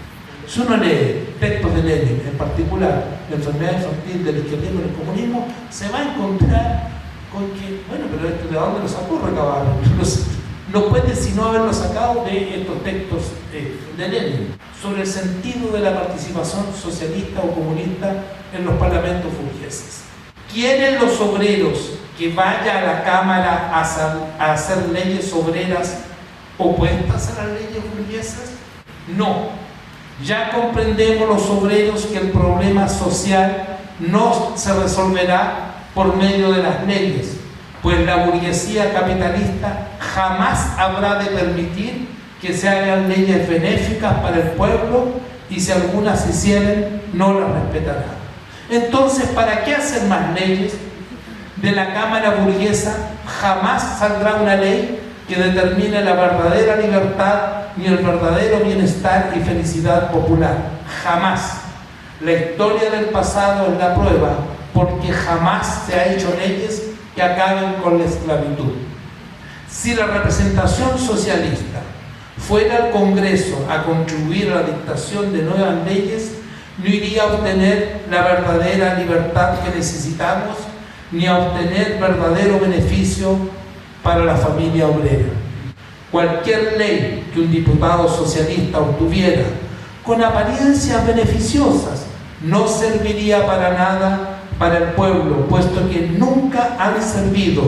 Si uno lee textos de Lenin, en particular la enfermedad infantil del izquierdismo y el comunismo, se va a encontrar con que, bueno, pero esto ¿de dónde lo sacó Recabarren? No puede sino haberlo sacado de estos textos de Lenin, sobre el sentido de la participación socialista o comunista en los parlamentos burgueses. ¿Quieren los obreros que vaya a la Cámara a hacer leyes obreras opuestas a las leyes burguesas? No. Ya comprendemos los obreros que el problema social no se resolverá por medio de las leyes, pues la burguesía capitalista jamás habrá de permitir que se hagan leyes benéficas para el pueblo y si algunas se hicieren, no las respetará. Entonces, ¿para qué hacer más leyes? De la Cámara burguesa jamás saldrá una ley que determine la verdadera libertad ni el verdadero bienestar y felicidad popular. Jamás. La historia del pasado es la prueba, porque jamás se ha hecho leyes que acaben con la esclavitud. Si la representación socialista fuera al Congreso a contribuir a la dictación de nuevas leyes, no iría a obtener la verdadera libertad que necesitamos, ni a obtener verdadero beneficio para la familia obrera. Cualquier ley que un diputado socialista obtuviera con apariencias beneficiosas no serviría para nada para el pueblo, puesto que nunca han servido,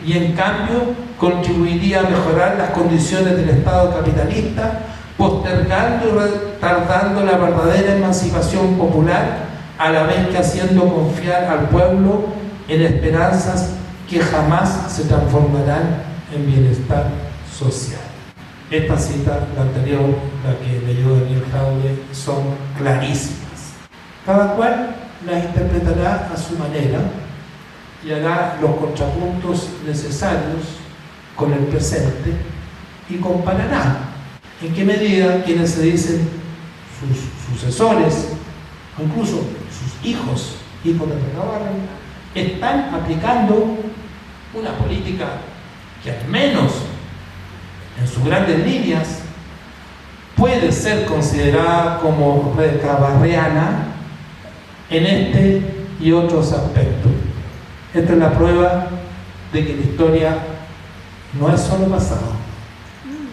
y en cambio contribuiría a mejorar las condiciones del Estado capitalista, postergando y retardando la verdadera emancipación popular, a la vez que haciendo confiar al pueblo en esperanzas que jamás se transformarán en bienestar social. Esta cita, la anterior, la que leyó Daniel Jaude, son clarísimas. Cada cual las interpretará a su manera y hará los contrapuntos necesarios con el presente y comparará en qué medida quienes se dicen sus sucesores, o incluso sus hijos de Recabarren, están aplicando una política que al menos en sus grandes líneas puede ser considerada como recabarreana en este y otros aspectos. Esta es la prueba de que la historia no es solo pasado,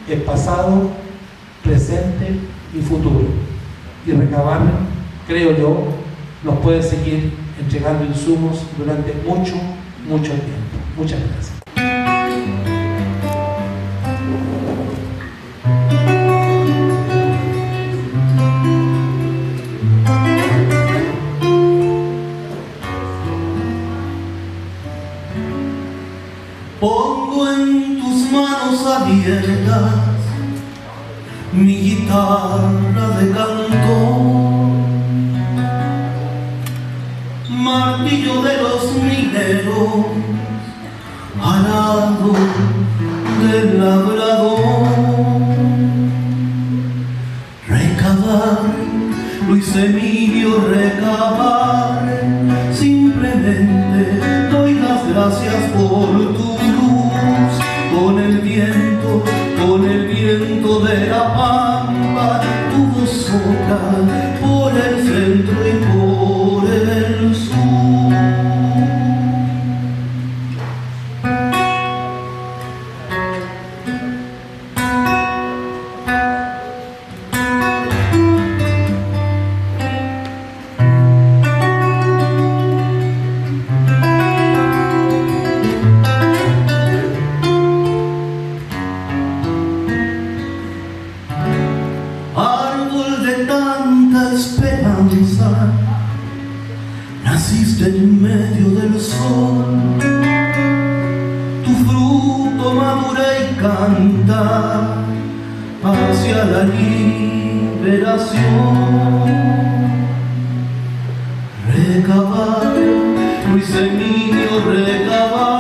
es pasado, presente y futuro. Y Recabarren, creo yo, nos puede seguir entregando insumos durante mucho tiempo. Muchas gracias. Pongo en tus manos abiertas mi guitarra de canto, martillo de los mineros, arado del labrador. Recabarren, Luis Emilio Recabarren, simplemente doy las gracias por tu luz, con el viento de la pampa, tu voz sopla por el centro y por el sur. Naciste en medio del sol, tu fruto madura y canta hacia la liberación. Recabarren, Luis Emilio Recabarren,